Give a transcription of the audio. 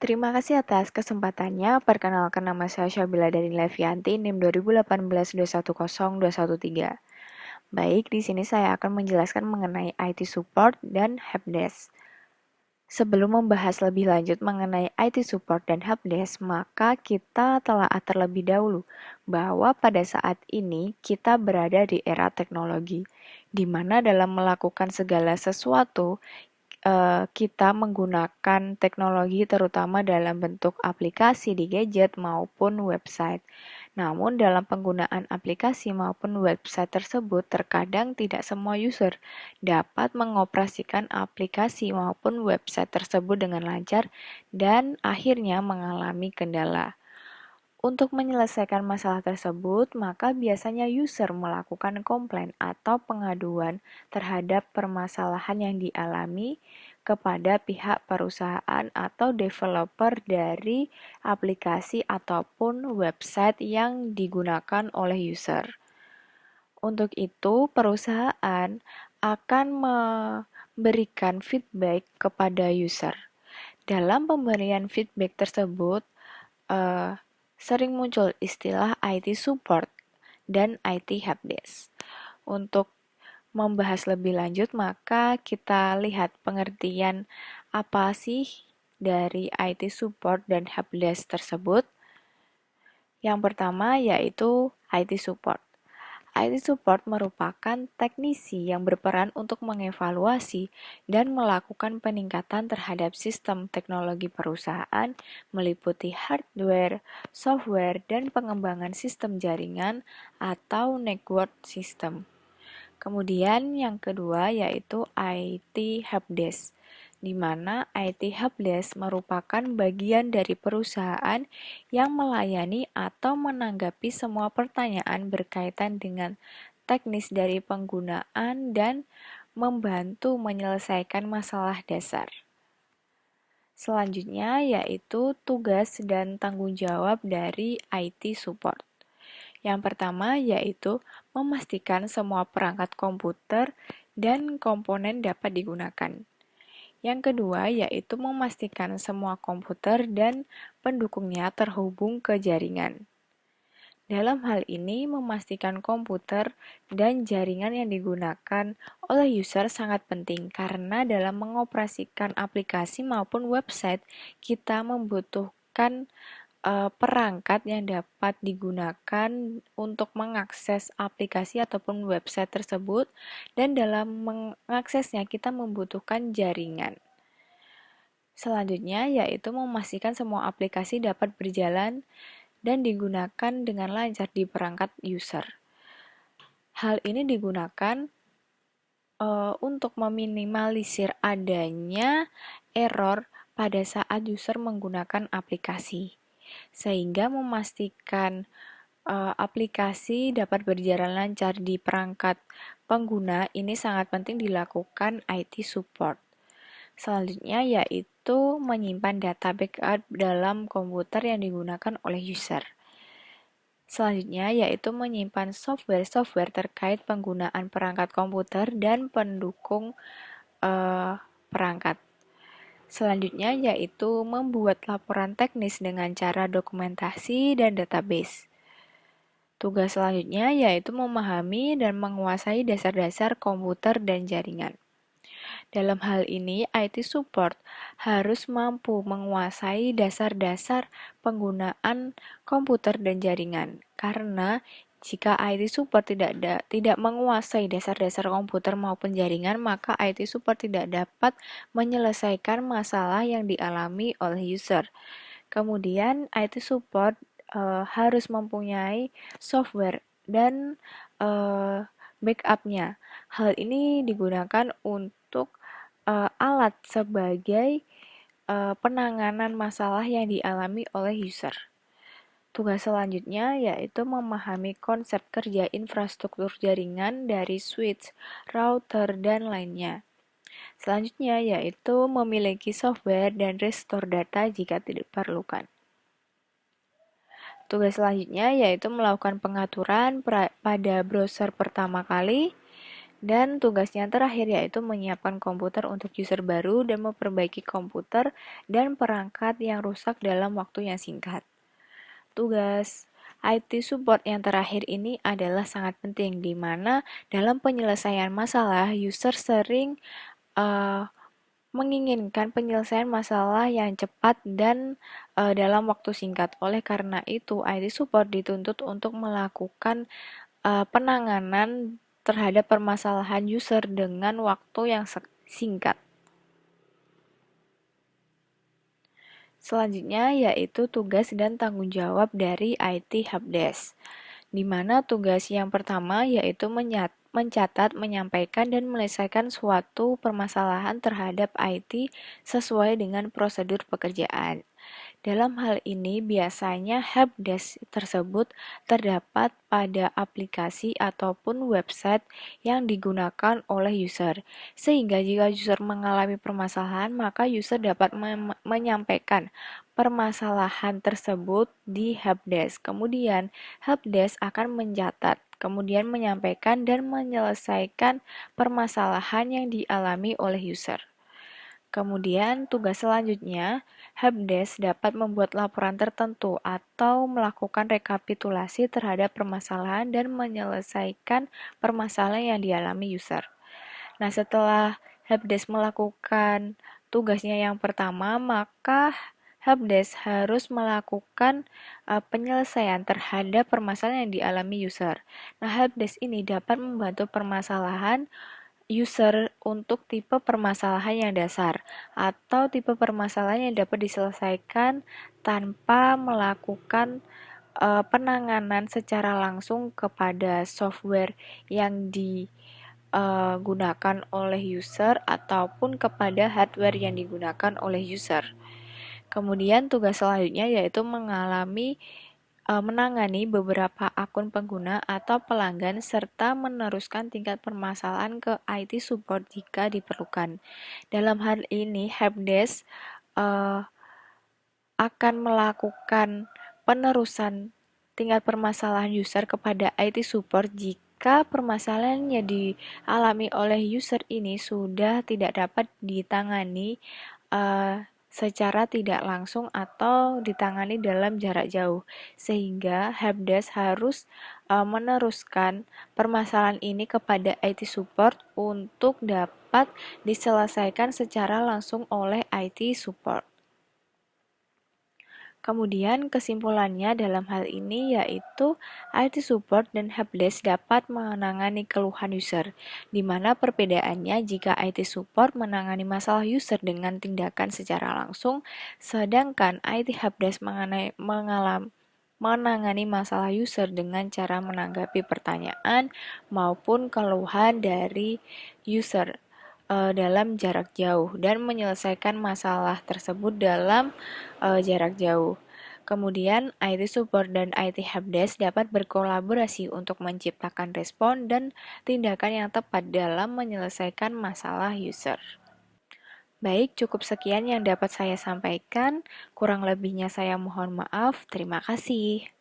Terima kasih atas kesempatannya. Perkenalkan nama saya Syabila dari Levianti, NIM 2018 210 Baik, di sini saya akan menjelaskan mengenai IT support dan helpdesk. Sebelum membahas lebih lanjut mengenai IT support dan helpdesk, maka kita telah terlebih dahulu bahwa pada saat ini kita berada di era teknologi, di mana dalam melakukan segala sesuatu kita menggunakan teknologi terutama dalam bentuk aplikasi di gadget maupun website. Namun dalam penggunaan aplikasi maupun website tersebut terkadang tidak semua user dapat mengoperasikan aplikasi maupun website tersebut dengan lancar dan akhirnya mengalami kendala. Untuk menyelesaikan masalah tersebut, maka biasanya user melakukan komplain atau pengaduan terhadap permasalahan yang dialami kepada pihak perusahaan atau developer dari aplikasi ataupun website yang digunakan oleh user. Untuk itu, perusahaan akan memberikan feedback kepada user. Dalam pemberian feedback tersebut, eh, sering muncul istilah IT support dan IT helpdesk. Untuk membahas lebih lanjut, maka kita lihat pengertian apa sih dari IT support dan helpdesk tersebut. Yang pertama yaitu IT support. IT support merupakan teknisi yang berperan untuk mengevaluasi dan melakukan peningkatan terhadap sistem teknologi perusahaan, meliputi hardware, software, dan pengembangan sistem jaringan atau network system. Kemudian yang kedua yaitu IT helpdesk, di mana IT helpdesk merupakan bagian dari perusahaan yang melayani atau menanggapi semua pertanyaan berkaitan dengan teknis dari penggunaan dan membantu menyelesaikan masalah dasar. Selanjutnya yaitu tugas dan tanggung jawab dari IT support. Yang pertama yaitu memastikan semua perangkat komputer dan komponen dapat digunakan. Yang kedua yaitu memastikan semua komputer dan pendukungnya terhubung ke jaringan. Dalam hal ini, memastikan komputer dan jaringan yang digunakan oleh user sangat penting karena dalam mengoperasikan aplikasi maupun website, kita membutuhkan perangkat yang dapat digunakan untuk mengakses aplikasi ataupun website tersebut, dan dalam mengaksesnya kita membutuhkan jaringan. Selanjutnya yaitu memastikan semua aplikasi dapat berjalan dan digunakan dengan lancar di perangkat user. Hal ini digunakan untuk meminimalisir adanya error pada saat user menggunakan aplikasi, sehingga memastikan aplikasi dapat berjalan lancar di perangkat pengguna ini sangat penting dilakukan IT support. Selanjutnya yaitu menyimpan data backup dalam komputer yang digunakan oleh user. Selanjutnya yaitu menyimpan software-software terkait penggunaan perangkat komputer dan pendukung perangkat. Selanjutnya yaitu membuat laporan teknis dengan cara dokumentasi dan database. Tugas selanjutnya yaitu memahami dan menguasai dasar-dasar komputer dan jaringan. Dalam hal ini, IT support harus mampu menguasai dasar-dasar penggunaan komputer dan jaringan. Karena jika IT support tidak menguasai dasar-dasar komputer maupun jaringan, maka IT support tidak dapat menyelesaikan masalah yang dialami oleh user. Kemudian, IT support harus mempunyai software dan backupnya. Hal ini digunakan untuk alat sebagai penanganan masalah yang dialami oleh user. Tugas selanjutnya yaitu memahami konsep kerja infrastruktur jaringan dari switch, router, dan lainnya. Selanjutnya yaitu memiliki software dan restore data jika diperlukan. Tugas selanjutnya yaitu melakukan pengaturan pada browser pertama kali Dan tugasnya terakhir yaitu menyiapkan komputer untuk user baru dan memperbaiki komputer dan perangkat yang rusak dalam waktu yang singkat. Tugas IT support yang terakhir ini adalah sangat penting, di mana dalam penyelesaian masalah, user sering eh, menginginkan penyelesaian masalah yang cepat dan dalam waktu singkat. Oleh karena itu, IT support dituntut untuk melakukan penanganan terhadap permasalahan user dengan waktu yang singkat. Selanjutnya yaitu tugas dan tanggung jawab dari IT Helpdesk, di mana tugas yang pertama yaitu mencatat, menyampaikan, dan menyelesaikan suatu permasalahan terhadap IT sesuai dengan prosedur pekerjaan. Dalam hal ini, biasanya helpdesk tersebut terdapat pada aplikasi ataupun website yang digunakan oleh user. Sehingga jika user mengalami permasalahan, maka user dapat menyampaikan permasalahan tersebut di helpdesk. Kemudian, helpdesk akan mencatat, kemudian menyampaikan dan menyelesaikan permasalahan yang dialami oleh user. Kemudian, tugas selanjutnya, helpdesk dapat membuat laporan tertentu atau melakukan rekapitulasi terhadap permasalahan dan menyelesaikan permasalahan yang dialami user. Nah, setelah helpdesk melakukan tugasnya yang pertama, maka helpdesk harus melakukan penyelesaian terhadap permasalahan yang dialami user. Nah, helpdesk ini dapat membantu permasalahan user untuk tipe permasalahan yang dasar atau tipe permasalahan yang dapat diselesaikan tanpa melakukan penanganan secara langsung kepada software yang digunakan oleh user ataupun kepada hardware yang digunakan oleh user. Kemudian tugas selanjutnya yaitu menangani beberapa akun pengguna atau pelanggan serta meneruskan tingkat permasalahan ke IT support jika diperlukan. Dalam hal ini, helpdesk akan melakukan penerusan tingkat permasalahan user kepada IT support jika permasalahan yang dialami oleh user ini sudah tidak dapat ditangani secara tidak langsung atau ditangani dalam jarak jauh, sehingga helpdesk harus meneruskan permasalahan ini kepada IT support untuk dapat diselesaikan secara langsung oleh IT support. Kemudian kesimpulannya dalam hal ini yaitu IT support dan helpdesk dapat menangani keluhan user, di mana perbedaannya jika IT support menangani masalah user dengan tindakan secara langsung, sedangkan IT helpdesk menangani masalah user dengan cara menanggapi pertanyaan maupun keluhan dari user dalam jarak jauh dan menyelesaikan masalah tersebut dalam jarak jauh. Kemudian, IT support dan IT helpdesk dapat berkolaborasi untuk menciptakan respon dan tindakan yang tepat dalam menyelesaikan masalah user. Baik, cukup sekian yang dapat saya sampaikan. Kurang lebihnya saya mohon maaf. Terima kasih.